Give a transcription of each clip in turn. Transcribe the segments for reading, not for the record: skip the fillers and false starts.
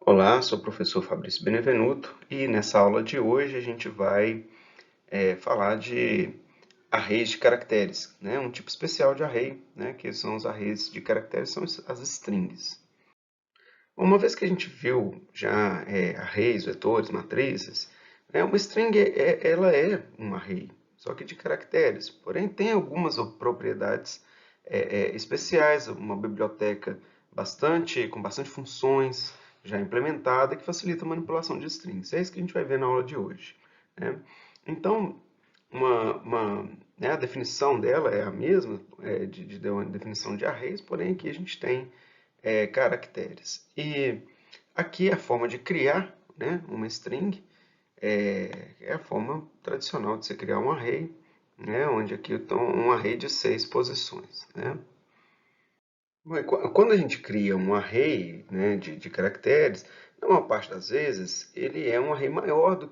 Olá, sou o professor Fabrício Benevenuto e nessa aula de hoje a gente vai falar de arrays de caracteres, né? Um tipo especial de array, né? Que são os arrays de caracteres, são as strings. Uma vez que a gente viu já arrays, vetores, matrizes, né? Uma string ela é um array, só que de caracteres. Porém, tem algumas propriedades especiais, uma biblioteca com bastante funções já implementada que facilita a manipulação de strings. É isso que a gente vai ver na aula de hoje, né? Então, né, a definição dela é a mesma de uma definição de arrays, porém aqui a gente tem caracteres. E aqui a forma de criar, né, uma string é a forma tradicional de você criar um array, né, onde aqui estão um array de 6 posições. Né? Quando a gente cria um array, né, de caracteres, na maior parte das vezes, ele é um array maior do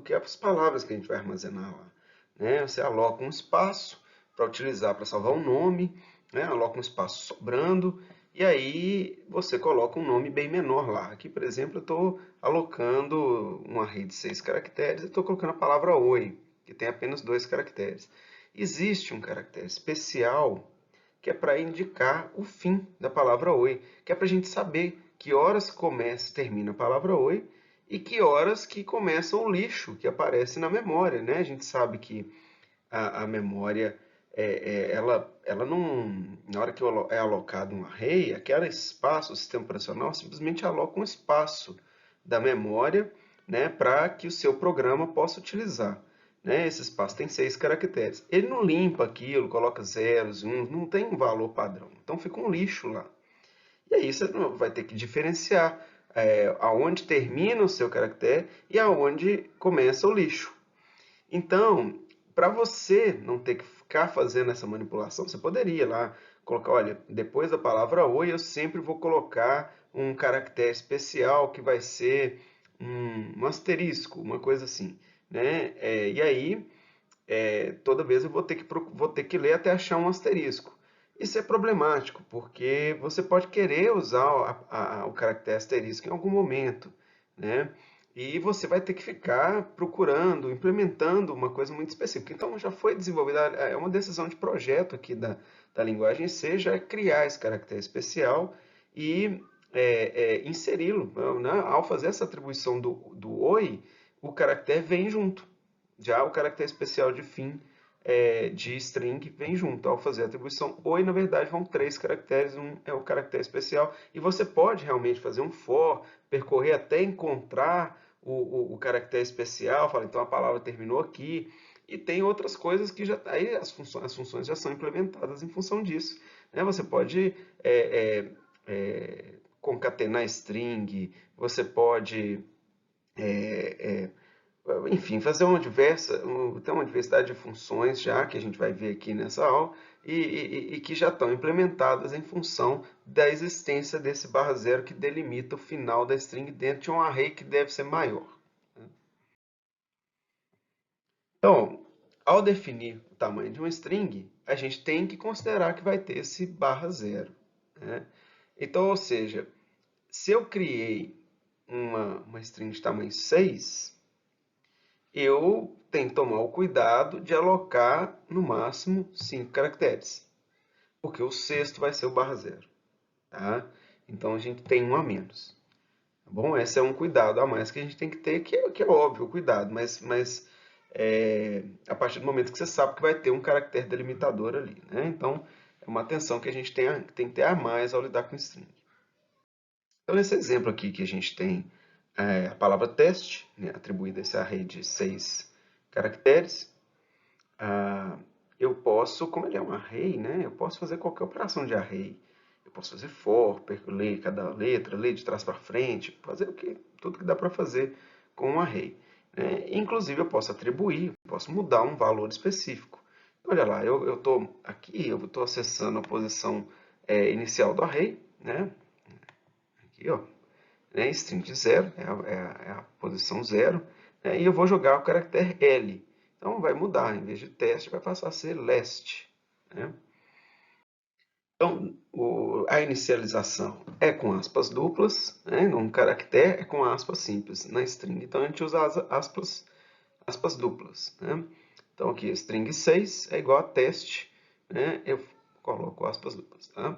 que as palavras que a gente vai armazenar lá. Né? Você aloca um espaço para utilizar para salvar um nome, né? Aloca um espaço sobrando, e aí você coloca um nome bem menor lá. Aqui, por exemplo, eu estou alocando um array de 6 caracteres, e estou colocando a palavra oi, que tem apenas 2 caracteres. Existe um caractere especial que é para indicar o fim da palavra oi, que é para a gente saber que horas começa e termina a palavra oi e que horas que começa o lixo que aparece na memória, né? A gente sabe que a memória, ela não, na hora que é alocado um array, aquele espaço, o sistema operacional simplesmente aloca um espaço da memória, né, para que o seu programa possa utilizar. Né? Esse espaço tem 6 caracteres. Ele não limpa aquilo, coloca zeros, uns, não tem um valor padrão. Então fica um lixo lá. E aí você vai ter que diferenciar aonde termina o seu caractere e aonde começa o lixo. Então, para você não ter que ficar fazendo essa manipulação, você poderia lá colocar, olha, depois da palavra oi, eu sempre vou colocar um caractere especial que vai ser um asterisco, uma coisa assim, né? E aí, toda vez eu vou ter que ler até achar um asterisco. Isso é problemático, porque você pode querer usar o caractere asterisco em algum momento, né? E você vai ter que ficar procurando, implementando uma coisa muito específica. Então, já foi desenvolvida, é uma decisão de projeto aqui da linguagem C, já é criar esse caractere especial e inseri-lo. Né? Ao fazer essa atribuição do oi, o caractere vem junto. Já o caractere especial de fim de string vem junto. Ao fazer a atribuição oi, na verdade, vão 3 caracteres, um é o caractere especial. E você pode realmente fazer um for, percorrer até encontrar o caractere especial, fala, então a palavra terminou aqui. E tem outras coisas que já aí as funções já são implementadas em função disso. Né? Você pode concatenar string, você pode enfim, fazer tem uma diversidade de funções já que a gente vai ver aqui nessa aula e que já estão implementadas em função da existência desse barra zero que delimita o final da string dentro de um array que deve ser maior. Então, ao definir o tamanho de uma string, a gente tem que considerar que vai ter esse barra zero. Né? Então, ou seja, se eu criei uma string de tamanho 6, eu tenho que tomar o cuidado de alocar no máximo 5 caracteres, porque o sexto vai ser o barra zero. Tá? Então a gente tem um a menos. Tá bom? Esse é um cuidado a mais que a gente tem que ter, que é óbvio o cuidado, mas a partir do momento que você sabe que vai ter um caractere delimitador ali. Né? Então é uma atenção que a gente tem que ter a mais ao lidar com string. Então, nesse exemplo aqui que a gente tem a palavra teste, né, atribuída a esse array de 6 caracteres, ah, eu posso, como ele é um array, né, eu posso fazer qualquer operação de array. Eu posso fazer for, ler cada letra, ler de trás para frente, fazer tudo que dá para fazer com um array. Né? Inclusive, eu posso atribuir, posso mudar um valor específico. Olha lá, eu estou aqui, eu estou acessando a posição inicial do array, né? Aqui, ó, né? String de 0, é a posição 0, né? E eu vou jogar o caractere L. Então vai mudar, em vez de teste, vai passar a ser last. Né? Então, a inicialização é com aspas duplas, né? Num caractere é com aspas simples na string. Então, a gente usa as aspas duplas, né? Então, aqui, string 6 é igual a teste, né? Eu coloco aspas duplas, tá?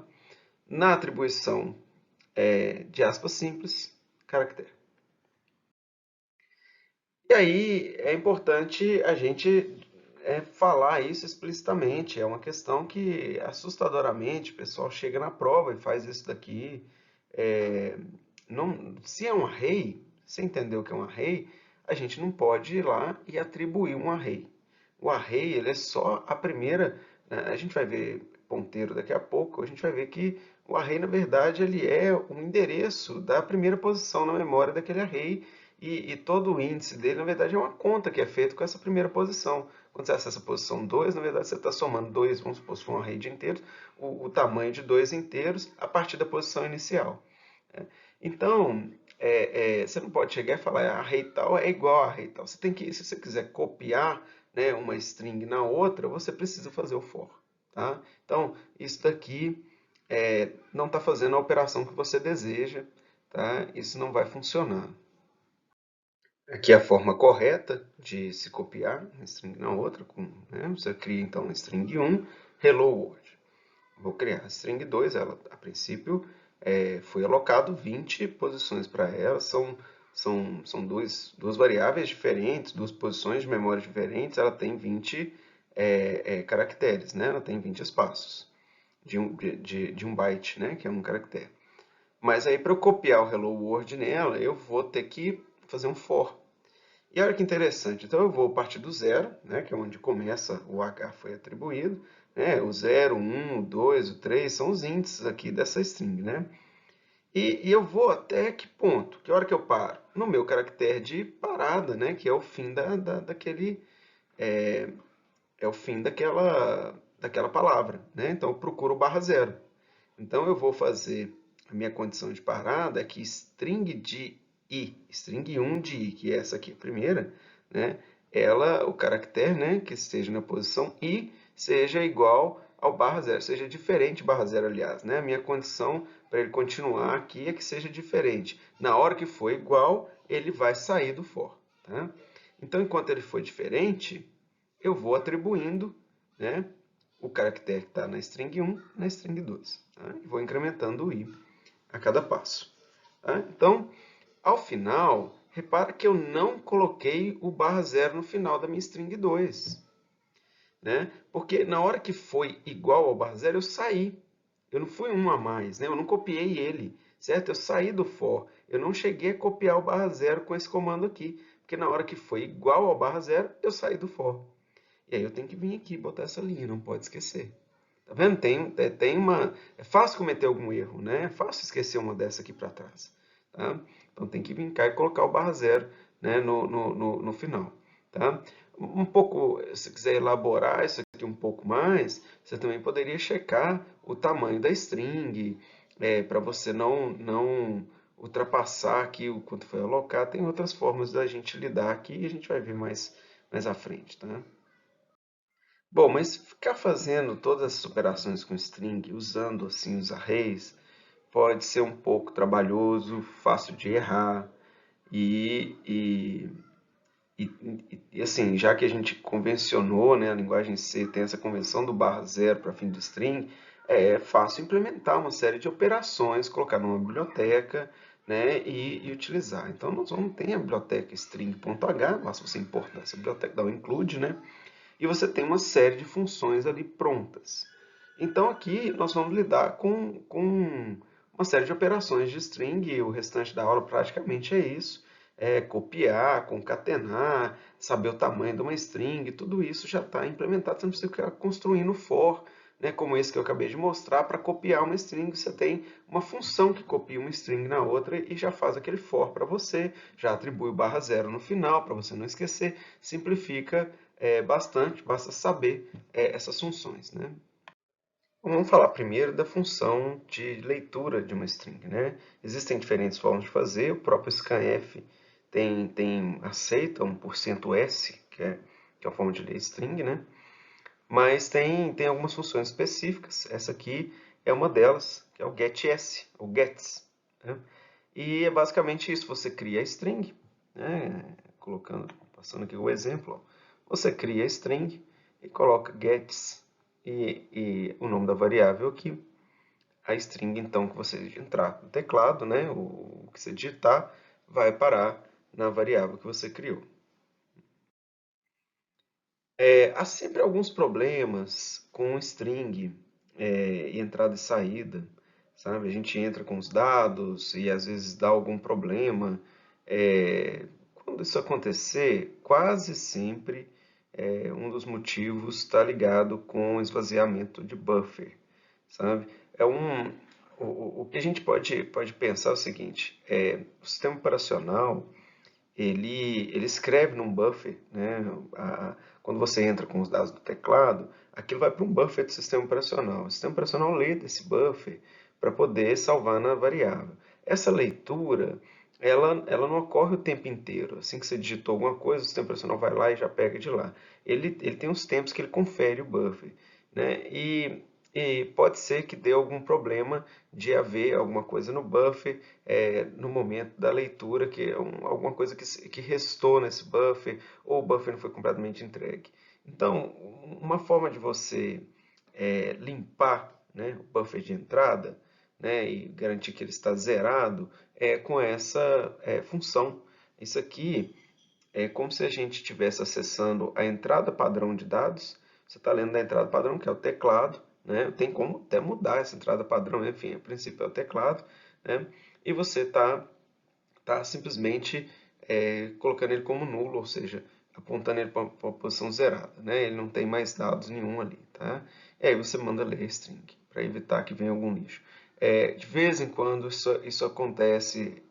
Na atribuição de aspas simples, caractere. E aí é importante a gente falar isso explicitamente. É uma questão que, assustadoramente, o pessoal chega na prova e faz isso daqui. É, se é um array, se entender o que é um array, a gente não pode ir lá e atribuir um array. O array ele é só a primeira. A gente vai ver ponteiro daqui a pouco. A gente vai ver que o array, na verdade, ele é um endereço da primeira posição na memória daquele array e todo o índice dele, na verdade, é uma conta que é feita com essa primeira posição. Quando você acessa a posição 2, na verdade, você está somando dois, vamos supor, se for um array de inteiros, o tamanho de dois inteiros a partir da posição inicial. Então, você não pode chegar e falar array tal é igual a array tal. Você tem que, se você quiser copiar, né, uma string na outra, você precisa fazer o for. Tá? Então, isso daqui não está fazendo a operação que você deseja. Tá? Isso não vai funcionar. Aqui é a forma correta de se copiar uma string na outra. Né? Você cria então a string 1, hello world. Vou criar a string 2, ela a princípio foi alocado 20 posições para ela, são duas variáveis diferentes, duas posições de memória diferentes, ela tem 20 caracteres, né? Ela tem 20 espaços de um byte, né? Que é um caractere. Mas aí para eu copiar o hello world nela, eu vou ter que fazer um for. E olha que interessante, então eu vou partir do zero, né, que é onde começa o H foi atribuído, né, o 0, 1, o 2, o 3, são os índices aqui dessa string, né? E eu vou até que ponto? Que hora que eu paro? No meu caractere de parada, né, que é o fim daquele, é o fim daquela palavra, né? Então eu procuro o barra zero. Então eu vou fazer a minha condição de parada é que string de i, string 1 de i, que é essa aqui, a primeira, né? Ela, o caractere, né, que esteja na posição i, seja igual ao barra zero, seja diferente barra zero, aliás, né? A minha condição para ele continuar aqui é que seja diferente. Na hora que for igual, ele vai sair do for, tá? Então, enquanto ele for diferente, eu vou atribuindo, né, o caractere que está na string 1 na string 2. Tá? E vou incrementando o i a cada passo. Tá? Então, ao final, repara que eu não coloquei o barra zero no final da minha string 2. Né? Porque na hora que foi igual ao barra zero, eu saí. Eu não fui um a mais, né? Eu não copiei ele, certo? Eu saí do for. Eu não cheguei a copiar o barra zero com esse comando aqui. Porque na hora que foi igual ao barra zero, eu saí do for. E aí eu tenho que vir aqui e botar essa linha, não pode esquecer. Tá vendo? É fácil cometer algum erro, né? É fácil esquecer uma dessa aqui para trás. Tá? Então tem que vir cá e colocar o barra zero, né, no final. Tá? Um pouco, se quiser elaborar isso aqui um pouco mais, você também poderia checar o tamanho da string, para você não ultrapassar aqui o quanto foi alocado. Tem outras formas da gente lidar aqui e a gente vai ver mais à frente. Tá? Bom, mas ficar fazendo todas as operações com string, usando assim os arrays, pode ser um pouco trabalhoso, fácil de errar. E, e, assim, já que a gente convencionou, né, a linguagem C tem essa convenção do barra zero para fim de string, é fácil implementar uma série de operações, colocar numa biblioteca, né, e utilizar. Então, nós vamos ter a biblioteca string.h, basta você importar essa biblioteca, dar um include, né? E você tem uma série de funções ali prontas. Então aqui nós vamos lidar com uma série de operações de string, e o restante da aula praticamente é isso. É copiar, concatenar, saber o tamanho de uma string, tudo isso já está implementado, você não precisa ficar construindo for, né, como esse que eu acabei de mostrar. Para copiar uma string, você tem uma função que copia uma string na outra e já faz aquele for para você, já atribui o barra zero no final, para você não esquecer, simplifica bastante, basta saber essas funções. Né? Vamos falar primeiro da função de leitura de uma string. Né? Existem diferentes formas de fazer, o próprio scanf aceita um %s, que é a forma de ler string, né? Mas tem algumas funções específicas. Essa aqui é uma delas, que é o getS, ou gets, né? E é basicamente isso, você cria a string, né? Passando aqui o exemplo, ó. Você cria a string e coloca gets e o nome da variável aqui. A string, então, que você entrar no teclado, né? O que você digitar, vai parar na variável que você criou. Há sempre alguns problemas com string e entrada e saída, sabe? A gente entra com os dados e às vezes dá algum problema. Quando isso acontecer, quase sempre um dos motivos está ligado com o esvaziamento de buffer, sabe? É um, o que a gente pode pensar é o seguinte, o sistema operacional ele escreve num buffer, né? Quando você entra com os dados do teclado, aquilo vai para um buffer do sistema operacional. O sistema operacional lê desse buffer para poder salvar na variável. Essa leitura, ela não ocorre o tempo inteiro. Assim que você digitou alguma coisa, o sistema operacional vai lá e já pega de lá. Ele tem os tempos que ele confere o buffer, né? E pode ser que dê algum problema de haver alguma coisa no buffer no momento da leitura, que é alguma coisa que restou nesse buffer, ou o buffer não foi completamente entregue. Então, uma forma de você limpar, né, o buffer de entrada, né, e garantir que ele está zerado é com essa função. Isso aqui é como se a gente estivesse acessando a entrada padrão de dados. Você está lendo da entrada padrão, que é o teclado, né? Tem como até mudar essa entrada padrão, enfim, a princípio é o teclado, né? E você está simplesmente colocando ele como nulo, ou seja, apontando ele para uma posição zerada, né? Ele não tem mais dados nenhum ali, tá? E aí você manda ler string, para evitar que venha algum lixo. De vez em quando isso acontece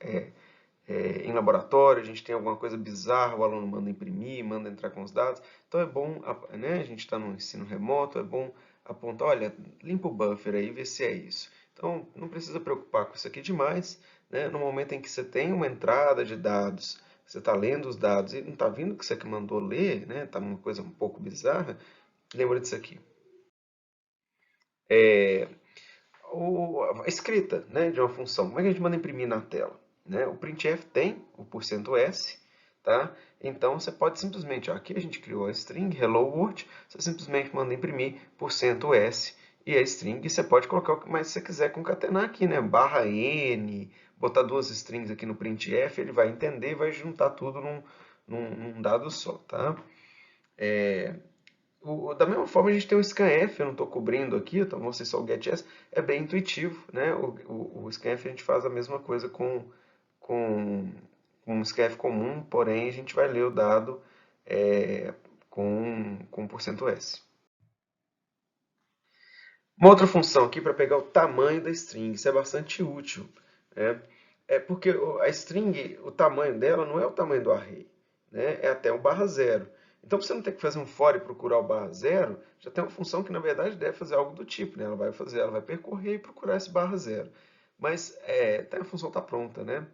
em laboratório, a gente tem alguma coisa bizarra, o aluno manda imprimir, manda entrar com os dados. Então é bom, né, a gente está no ensino remoto, é bom apontar, olha, limpa o buffer aí e vê se é isso. Então não precisa preocupar com isso aqui demais, né? No momento em que você tem uma entrada de dados, você está lendo os dados e não está vindo o que você que mandou ler, né? Está uma coisa um pouco bizarra, lembra disso aqui. A escrita, né, de uma função. Como é que a gente manda imprimir na tela? Né? O printf tem o %s, tá? Então você pode simplesmente, ó, aqui a gente criou a string hello world, você simplesmente manda imprimir %s e a string, e você pode colocar o que mais você quiser concatenar aqui, né? Barra n, botar duas strings aqui no printf, ele vai entender e vai juntar tudo num dado só, tá? Da mesma forma, a gente tem o scanf, eu não estou cobrindo aqui, então vou ser só o getS, é bem intuitivo, né? O scanf a gente faz a mesma coisa com, com um scanf comum, porém a gente vai ler o dado com %s. Uma outra função aqui para pegar o tamanho da string, isso é bastante útil, né? É porque a string, o tamanho dela não é o tamanho do array, né? É até o barra zero. Então, para você não ter que fazer um for e procurar o barra zero, já tem uma função que, na verdade, deve fazer algo do tipo, né? Ela vai percorrer e procurar esse barra zero. Mas a função está pronta, né?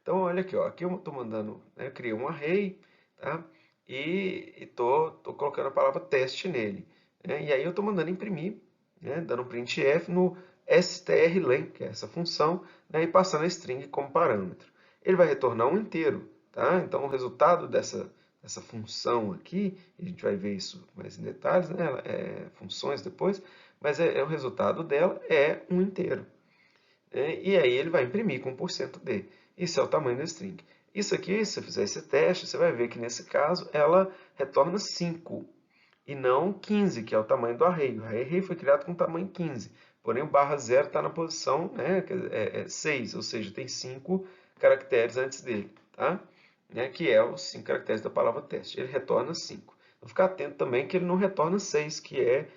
Então, olha aqui, ó, aqui eu estou mandando, né, eu criei um array, tá? E estou colocando a palavra teste nele, né? E aí eu estou mandando imprimir, né, dando um printf no strlen, que é essa função, né, e passando a string como parâmetro. Ele vai retornar um inteiro, tá? Então o resultado dessa função aqui, a gente vai ver isso mais em detalhes, né, funções depois, mas o resultado dela é um inteiro, né? E aí ele vai imprimir com %d. Isso é o tamanho da string. Isso aqui, se você fizer esse teste, você vai ver que nesse caso ela retorna 5 e não 15, que é o tamanho do array. O array foi criado com tamanho 15, porém o barra zero está na posição, né, 6, ou seja, tem 5 caracteres antes dele, tá? Né, que é os 5 caracteres da palavra teste. Ele retorna 5. Então ficar atento também que ele não retorna 6, que é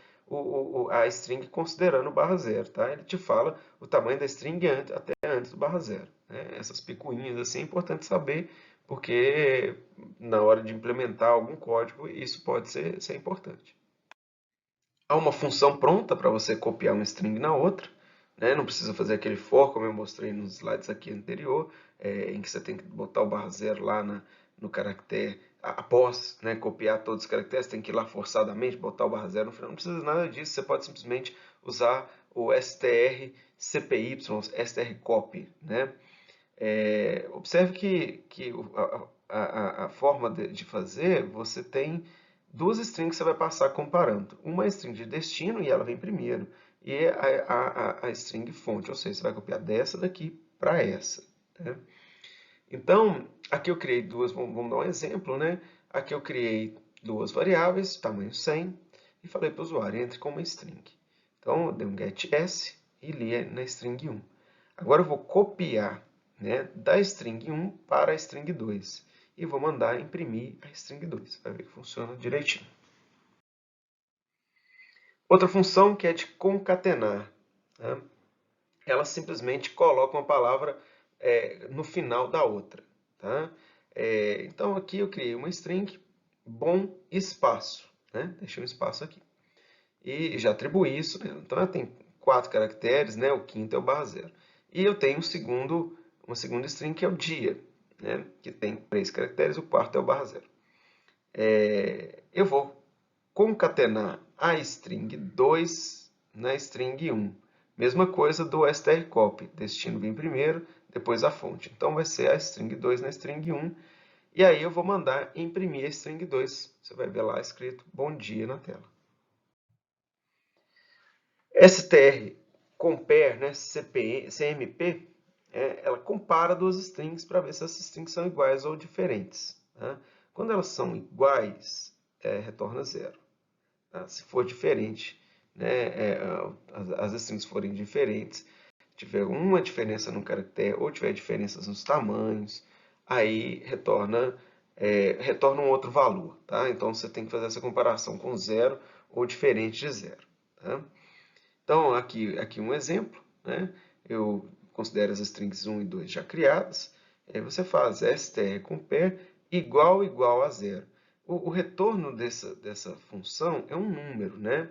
a string considerando o barra zero, tá? Ele te fala o tamanho da string até antes do barra zero, né? Essas picuinhas assim é importante saber, porque na hora de implementar algum código isso pode ser importante. Há uma função pronta para você copiar uma string na outra, né? Não precisa fazer aquele for, como eu mostrei nos slides aqui anterior, em que você tem que botar o barra zero lá no caractere, após, né, copiar todos os caracteres, tem que ir lá forçadamente, botar o barra zero no final. Não precisa nada disso, você pode simplesmente usar o strcpy, strcopy, né? Observe que a forma de fazer, você tem duas strings que você vai passar comparando. Uma é a string de destino, e ela vem primeiro, e a string fonte, ou seja, você vai copiar dessa daqui para essa, né? Então, aqui eu criei duas, vamos dar um exemplo, né? Aqui eu criei duas variáveis, tamanho 100, e falei para o usuário, entre com uma string. Então, eu dei um get s e li na string 1. Agora eu vou copiar, né, da string 1 para a string 2 e vou mandar imprimir a string 2. Vai ver que funciona direitinho. Outra função que é de concatenar, né? Ela simplesmente coloca uma palavra no final da outra. Tá? Então aqui eu criei uma string bom espaço, né? Deixei um espaço aqui. E já atribuí isso, né? Então ela tem 4 caracteres, né? O quinto é o barra zero. E eu tenho uma segunda string que é o dia, né? Que tem 3 caracteres, o quarto é o barra zero. Eu vou concatenar a string 2 na string 1. Mesma coisa do strcopy, destino vem primeiro, depois a fonte. Então vai ser a string 2 na string 1, e aí eu vou mandar imprimir a string 2. Você vai ver lá escrito bom dia na tela. str compare, né, CMP, ela compara duas strings para ver se essas strings são iguais ou diferentes. Tá? Quando elas são iguais, retorna zero. Tá? Se for diferente, né, as strings forem diferentes, tiver uma diferença no caractere ou tiver diferenças nos tamanhos, aí retorna um outro valor. Tá? Então você tem que fazer essa comparação com zero ou diferente de zero. Tá? Então aqui um exemplo, né? Eu considero as strings 1 e 2 já criadas. Aí você faz strcompare igual a zero. O retorno dessa função é um número, né?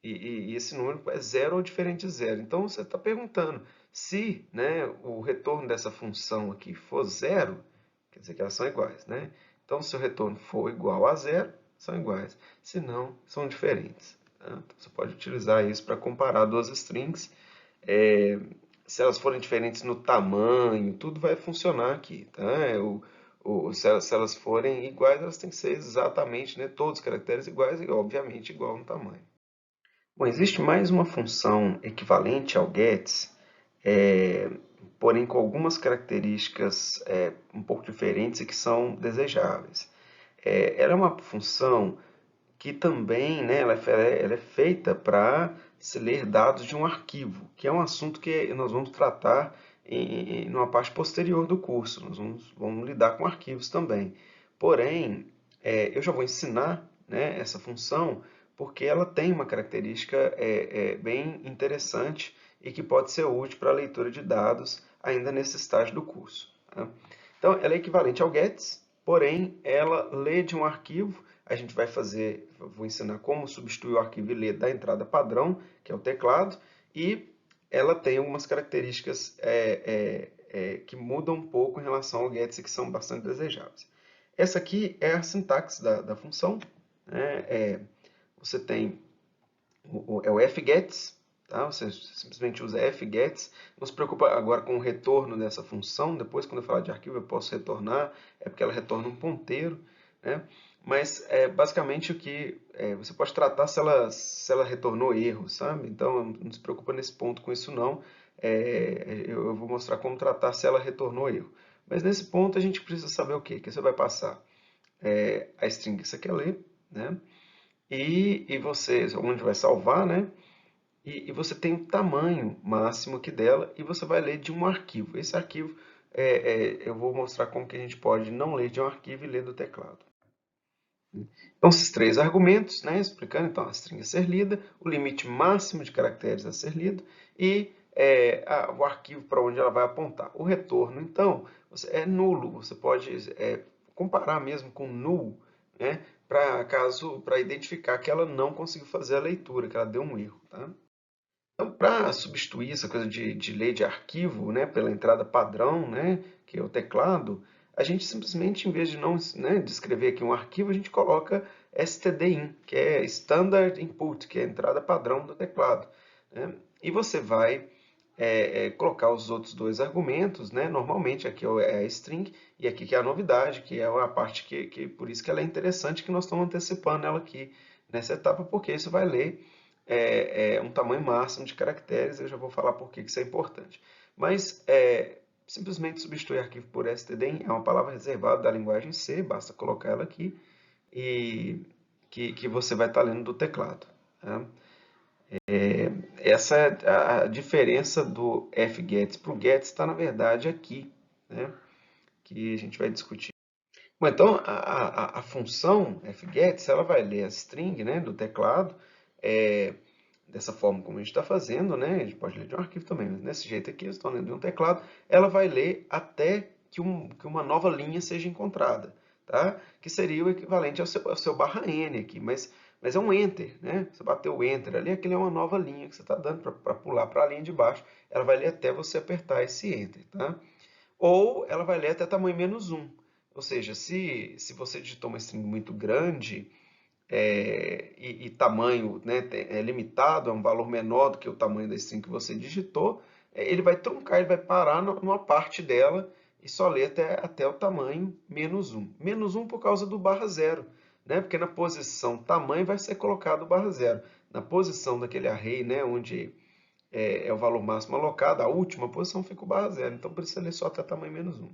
E esse número é zero ou diferente de zero. Então você está perguntando se, né, o retorno dessa função aqui for zero, quer dizer que elas são iguais, né? Então se o retorno for igual a zero, são iguais. Se não, são diferentes. Tá? Então, você pode utilizar isso para comparar duas strings. Se elas forem diferentes no tamanho, tudo vai funcionar aqui. Tá? Se elas forem iguais, elas têm que ser exatamente, né, todos os caracteres iguais e, obviamente, igual no tamanho. Bom, existe mais uma função equivalente ao gets, porém com algumas características um pouco diferentes e que são desejáveis. Ela é uma função que também, né, ela é feita para se ler dados de um arquivo, que é um assunto que nós vamos tratar numa parte posterior do curso. Nós vamos lidar com arquivos também. Porém, eu já vou ensinar, né, essa função porque ela tem uma característica bem interessante e que pode ser útil para a leitura de dados ainda nesse estágio do curso. Tá? Então, ela é equivalente ao gets, porém, ela lê de um arquivo. A gente vou ensinar como substituir o arquivo e ler da entrada padrão, que é o teclado, e ela tem algumas características que mudam um pouco em relação ao gets e que são bastante desejáveis. Essa aqui é a sintaxe da função, né? Você tem o fgets, tá? Você simplesmente usa fgets. Não se preocupa agora com o retorno dessa função. Depois, quando eu falar de arquivo, eu posso retornar. É porque ela retorna um ponteiro, né? Mas basicamente o que você pode tratar se ela retornou erro, sabe? Então não se preocupa nesse ponto com isso não. Eu vou mostrar como tratar se ela retornou erro. Mas nesse ponto a gente precisa saber o quê? Que você vai passar a string que você quer ler, né? E você, onde vai salvar, né? E você tem o tamanho máximo aqui dela e você vai ler de um arquivo. Esse arquivo, eu vou mostrar como que a gente pode não ler de um arquivo e ler do teclado. Então, esses 3 argumentos, né, explicando então a string a ser lida, o limite máximo de caracteres a ser lido e o arquivo para onde ela vai apontar. O retorno, então, é nulo. Você pode comparar mesmo com null, né, para identificar que ela não conseguiu fazer a leitura, que ela deu um erro. Tá? Então, para substituir essa coisa de ler de arquivo, né, pela entrada padrão, né, que é o teclado, a gente simplesmente, em vez de não, né, de escrever aqui um arquivo, a gente coloca stdin, que é Standard Input, que é a entrada padrão do teclado. Né? e você vai colocar os outros dois argumentos, né? Normalmente aqui é a string e aqui que é a novidade, que é a parte que por isso que ela é interessante, que nós estamos antecipando ela aqui nessa etapa, porque isso vai ler um tamanho máximo de caracteres. Eu já vou falar por que isso é importante. Mas simplesmente substituir arquivo por stdin é uma palavra reservada da linguagem C, basta colocar ela aqui e que você vai estar lendo do teclado. Tá? Essa é a diferença do fgets para o gets, está na verdade aqui, né? Que a gente vai discutir. Bom, então a função fgets ela vai ler a string, né, do teclado, dessa forma como a gente está fazendo, né? A gente pode ler de um arquivo também, mas desse jeito aqui, eu estou lendo de um teclado, ela vai ler até que uma nova linha seja encontrada, tá? Que seria o equivalente ao seu barra N aqui, mas é um Enter, né? Você bateu o Enter ali, aquilo é uma nova linha que você está dando para pular para a linha de baixo. Ela vai ler até você apertar esse Enter, tá? Ou ela vai ler até tamanho -1. Ou seja, se você digitou uma string muito grande, e tamanho, né, é limitado, é um valor menor do que o tamanho da string que você digitou, ele vai truncar, ele vai parar numa parte dela e só ler até o tamanho -1. -1 por causa do /0, né? Porque na posição tamanho vai ser colocado o /0. Na posição daquele array, né, onde é o valor máximo alocado, a última posição fica o /0. Então, por isso ele lê só até tamanho -1.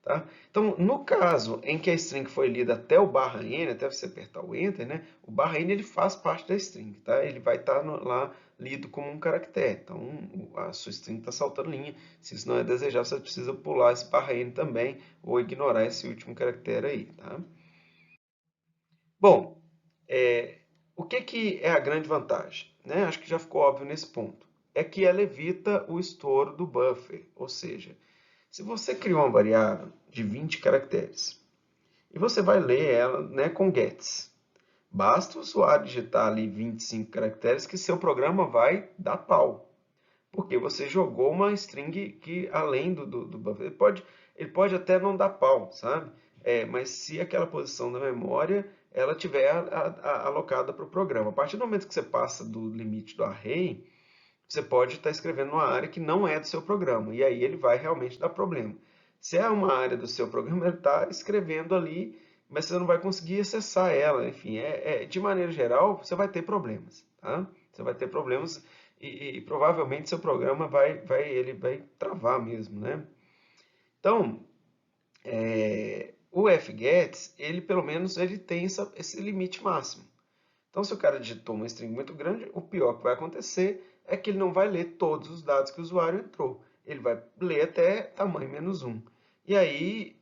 Tá? Então, no caso em que a string foi lida até o /n, até você apertar o Enter, né, o /n ele faz parte da string. Tá? Ele vai estar lá lido como um caractere. Então, a sua string está saltando linha. Se isso não é desejável, você precisa pular esse /n também, ou ignorar esse último caractere aí. Tá? Bom, o que é a grande vantagem? Né? Acho que já ficou óbvio nesse ponto. É que ela evita o estouro do buffer. Ou seja, se você criou uma variável de 20 caracteres e você vai ler ela, né, com gets, basta o usuário digitar ali 25 caracteres que seu programa vai dar pau. Porque você jogou uma string que, além do buffer, ele pode até não dar pau, sabe? Mas se aquela posição da memória ela tiver alocada para o programa. A partir do momento que você passa do limite do array, você pode estar escrevendo uma área que não é do seu programa, e aí ele vai realmente dar problema. Se é uma área do seu programa, ele está escrevendo ali, mas você não vai conseguir acessar ela. Enfim, de maneira geral, você vai ter problemas. Tá? Você vai ter problemas e provavelmente seu programa ele vai travar mesmo. Né? Então, o fgets, ele pelo menos ele tem esse limite máximo. Então, se o cara digitou uma string muito grande, o pior que vai acontecer é que ele não vai ler todos os dados que o usuário entrou. Ele vai ler até tamanho -1. E aí,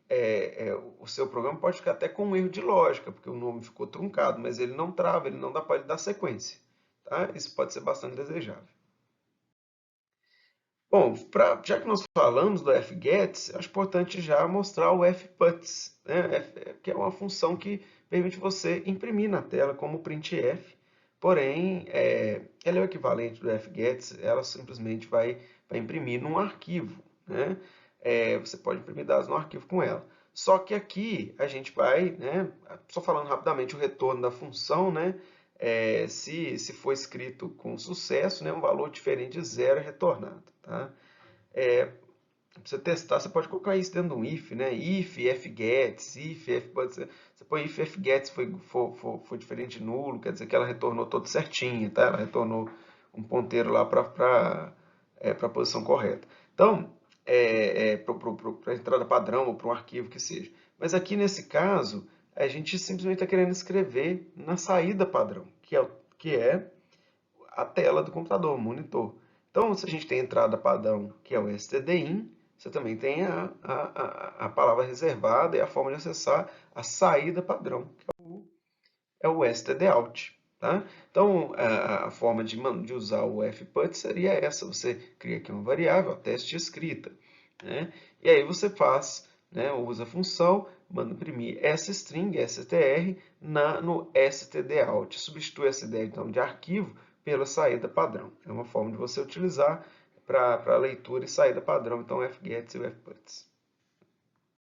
o seu programa pode ficar até com um erro de lógica, porque o nome ficou truncado, mas ele não trava, ele não dá para ele dar sequência. Tá? Isso pode ser bastante desejável. Bom, já que nós falamos do fgets, acho importante já mostrar o fputs, né? Que é uma função que permite você imprimir na tela como printf, porém, ela é o equivalente do fgets, ela simplesmente vai imprimir num arquivo. Né? Você pode imprimir dados no arquivo com ela. Só que aqui a gente vai, né, só falando rapidamente o retorno da função, né, se for escrito com sucesso, né, um valor diferente de 0 é retornado. Tá? Para você testar, você pode colocar isso dentro de um if, né? If, fgets, você põe if, fgets foi diferente de nulo, quer dizer que ela retornou todo certinho, tá? Ela retornou um ponteiro lá para a posição correta. Então, para a entrada padrão ou para um arquivo que seja. Mas aqui nesse caso, a gente simplesmente está querendo escrever na saída padrão, que é a tela do computador, o monitor. Então, se a gente tem a entrada padrão, que é o stdin, você também tem a palavra reservada e a forma de acessar a saída padrão, que é o stdout. Tá? Então, a forma de usar o fput seria essa. Você cria aqui uma variável, teste escrita. Né? E aí você faz, né, usa a função, manda imprimir essa string, str, no stdout. Substitui essa ideia então, de arquivo pela saída padrão. É uma forma de você utilizar para leitura e saída padrão, então, fgets e fputs.